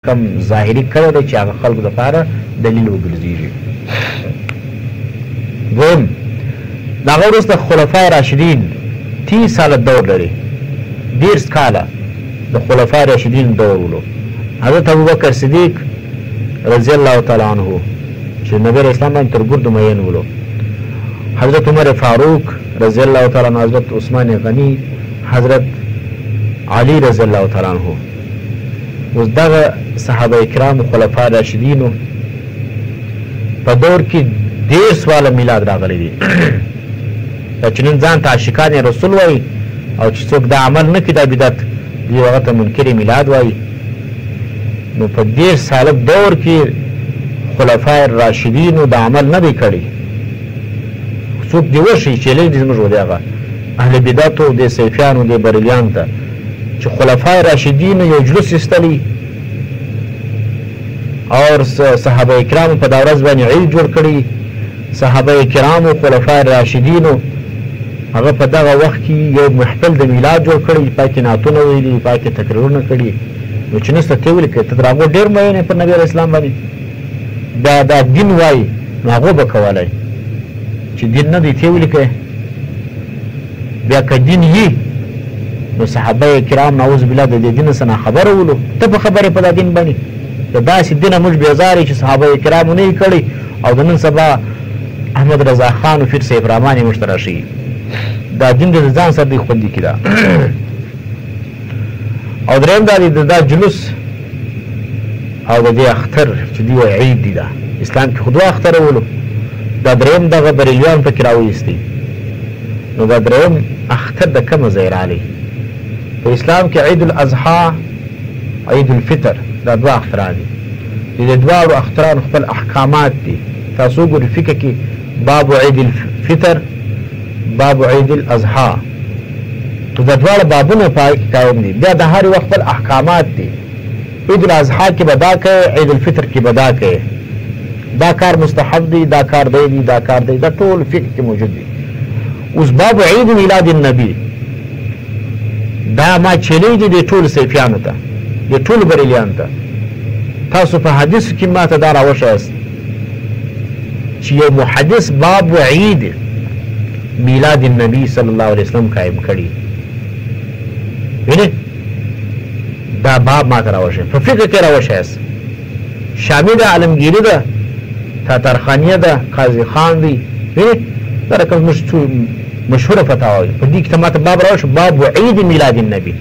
کم ظاهري کړی دی چې هغه خلکو دپاره دلیل وګرځېږي. دویم د هغه وروسته خلفای راشدین 30 ساله دور لري، 10 کاله د خلفای راشدین دور ولو. حضرت ابوبکر صدیق رضی الله تعالی عنه چې نبی اسلام باندې تر ګردو مین ولو، حضرت عمر فاروق رضی الله تعالی عنه، حضرت عثمان غنی، حضرت علی رضی الله تعالی عنه. اوس دغه صحابه کرام خلفای راشدینو په دور کې 10 سواله میلاد راغلی دي. دا چې نن ځان ته عاشقان رسول وایي او چې څوک دا عمل نه کړي دا بدعت دی، هغه ته منکر میلاد وایي. نو په 10 ساله دور کې خلفای راشدینو دا عمل نه دی کړی. څوک دی وشي چې چیلنج دې زموږ و دی هغه اهل بدعتو د صوفیانو د بریلیانو ته چې خلفای راشدینو یو جلوس ایستلی او صحابه کرامو په دا ورځ باندې عید جوړ کړي. صحابه کرامو خلفای راشدینو هغه په دغه وخت کې یو محفل د میلاد جوړ کړی، پای کې نعتونه ویلي، پای کې تقریرونه کړي. نو چې نسته ته ولیکئ ته تر هغو ډېر مین یې پر نبي علیه اسلام باندې دا دین وایي، نو هغو به کولی چې دین نه دی ته ولیکئ. بیا که دین یي نو صحابه کرام نعوذ بالله د دې دین څخه ناخبره ولو، ته په خبرې په دا دین باندې د داسې دینه موږ بیزار یو چې صحابه کرامو نه یې کړی او د نن سبا احمد رضا خان و فیر صاحب رحمان یې موږ ته راشي. دا دین د ځان سره دی خوندي کړه. او درېیم دا دی دا جلوس او د دې اختر چې دی وایي عید دی، دا اسلام کې خو دوه اختره ولو، دا درېیم دغه بریلیان پکې راوایستي. نو دا درېیم اختر د کومه ځای راغلی؟ په اسلام کې عید الاضحی، عید الفطر، دا دوه اختران دي. د دواړو اخترانو خپل احکامات دي. تاسو وګورئ فقه کې باب عید الفطر، باب عید الاضحی، نو د دواړو بابونه پای کې قایم دي. بیا د هر یو خپل احکامات دي. عید الاضحی کې به دا کوي، عید الفطر کې به دا کوي. دا کار مستحب دی، دا کار دی، دا کار دی، دا ټول فقه کې موجود دي. اوس باب عید میلاد النبی دا ما چیلنج دی ټول صوفیانو ته، د ټول بریلیانو ته. تاسو په حدیثو کې ما ته دا راوښایاست چې یو محدث باب عید میلاد النبی صلی الله علیه وسلم قائم کړي. وینئ دا باب ما ته راوښایاست، په فقه کې راوښایاست. شامی ده، عالمگیری ده، تاتارخانیه ده، قاضي خان دی. وینئ دا رقم مشهوره فتاوا په دې کې ته ما ته باب راوښه، باب عید میلاد النبی.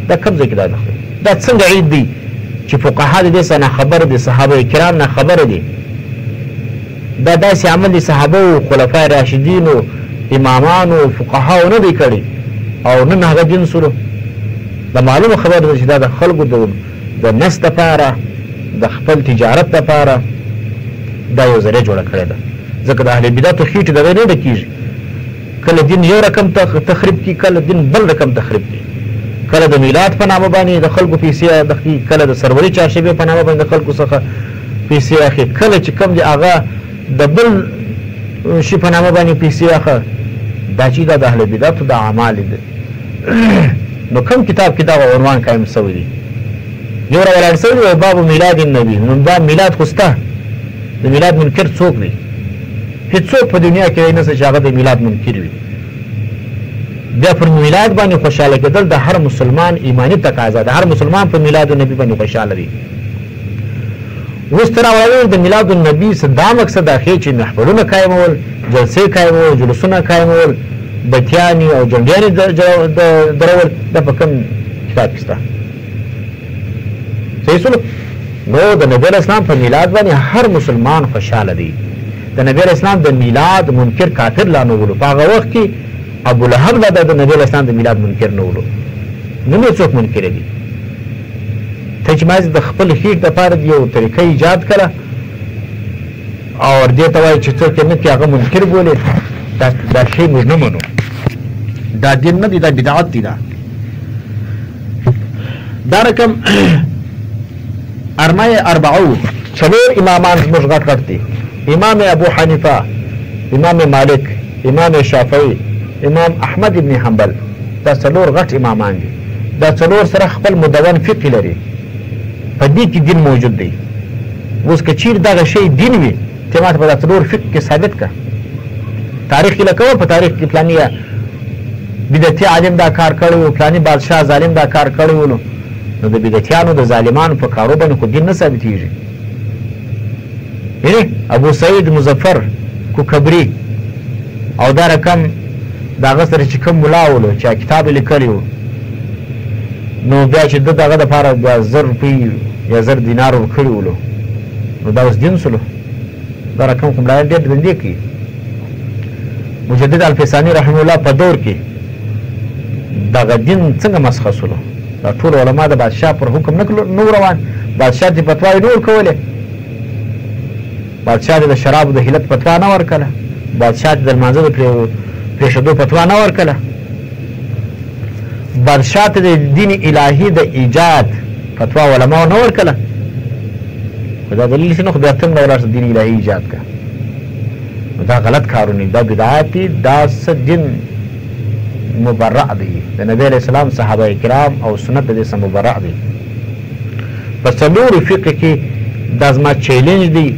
دا کوم ځای کې دا نښلي؟ دا څنګه عید دی چې فقها د دې څخه ناخبره دي، صحابه کرام ناخبره دي؟ دا داسې عمل د صحابه او خلفای راشدینو امامانو فقهاو نه دی کړی او نن هغه دین سره دا معلومه خبره ده چې دا د خلکو د نس دپاره، د خپل تجارت دپاره دا یو ذریعه جوړه کړې ده. ځکه د اهل بدعتو خېټې دغه نه ډکېږي. کله دین یو رقم تخریب کړي، کله دین بل رقم تخریب کړي. کله د میلاد په نامه باندې د خلکو پیسې اخلي، کله د سروري چهارشنبې په نامه باندې د خلکو څخه پیسې اخلي، کله چې کوم دی هغه د بل شي په نامه باندې پیسې اخلي. دا چې دا د اهل بدعتو د اعمال دي. نو کوم کتاب کې دا عنوان قایم شوی دی؟ یو راولاړ شوی دی باب میلاد النبی. نو دا میلاد خو شته، د میلاد منکر څوک دی؟ هېڅوک په دنیا کې نشته چې هغه د میلاد منکر وي. بیا پر میلاد باندې خوشحاله کېدل د هر مسلمان ایمانی تقاضا ده. هر مسلمان په میلاد النبی باندې خوشحاله دی. اوس تر راوړل د میلاد النبی څخه دا مقصد اخی چې محفلونه قایمول، جلسې قایمول، جلوسونه قایمول، بتیانې او جنډیانې درول. دا په کوم کتاب کې شته؟ صحیح شولو؟ نو د نبي علیه اسلام په میلاد باندې هر مسلمان خوشحاله دی. د نبي علیه اسلام د میلاد منکر کافر لا نه ولو. په هغه وخت کې ابو لهب لا د نبي علیه اسلام د میلاد منکر نه ولو. نن یې څوک منکر دي؟ ته چې مازې د خپل خېټ دپاره یو طریقه ایجاد کړه او دې ته وایي چې څوک یې نه کړي هغه منکر بولې، دا شی موږ نه منو. دا دین نه دی، دا بدعت دی. دا رقم ارمای اربعو څلور امامان زموږ غټ غټ دي. امام ابو حنیفه، امام مالک، امام شافعی، امام احمد ابن حنبل. دا څلور غټ امامان دي. دا څلور سره خپل مدون فقه لري. په دې کې دین موجود دی. اوس که چیرې دغه شی دین وي ته ماته په دا څلور فقه کې ثابت کړه. تاریخ کې لکه په تاریخ کې فلاني بدعتي عالم دا کار کړی و، فلاني بادشاه ظالم دا کار کړی و، نو د بدعتیانو د ظالمانو په کارو باندې خو دین نه ثابتېږي. ابو سعید مظفر کوکبري او دا رقم د هغه سره چې کوم ملا ولو چې کتاب یې لیکلی و، نو بیا چې ده د هغه دپاره بیا 1000 روپۍ یا 1000 دینار ورکړي ولو، نو دا اوس دین سلو. دا رقم خو ملایان ډېر بندې کوي. مجدد الفساني رحمه الله په دور کې دغه دین څنګه مسخه سلو؟ دا ټول علما د بادشاه پر حکم نه روان، بادشاه ته فتواوې نه ورکولې، بادشاه ته د شرابو د حلت فتوا نه ورکړه، بادشاه ته د لمانځه د پرېښودو فتوا نه ورکړه، بادشاه ته د دین الهي د ایجاد فتوا علماو نه ورکړه. خو دا دلیل شي نه، خو بیا ته هم نه ولاړ دین الهي ایجاد کړه. نو دا غلط کارونه دا بدعات دي. دا څه دین مبرع دی، د نبی علیه السلام صحابه کرام او سنت د دې څخه مبرع دی. په څلورو فقه کې دا زما چیلنج دی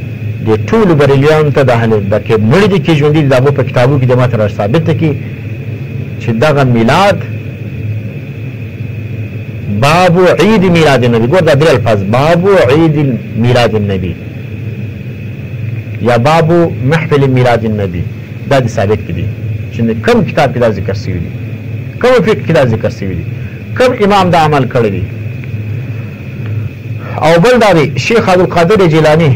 د ټولو بریلیانو ته، د کې مړي دي کې ژوندي دي، د هغو په کتابو کې د ما ته ثابته کړي چې دغه میلاد باب عید میلاد النبی، ګور دا درې الفاظ، باب عید میلاد النبی یا باب محفل میلاد النبی، دا د ثابت کې دي چې کوم کتاب کې دا ذکر شوي دي، کوم فقه کې دا ذکر شوي دي، کوم امام دا عمل کړی دی. او بل دا دی شیخ عبدالقادر جیلانی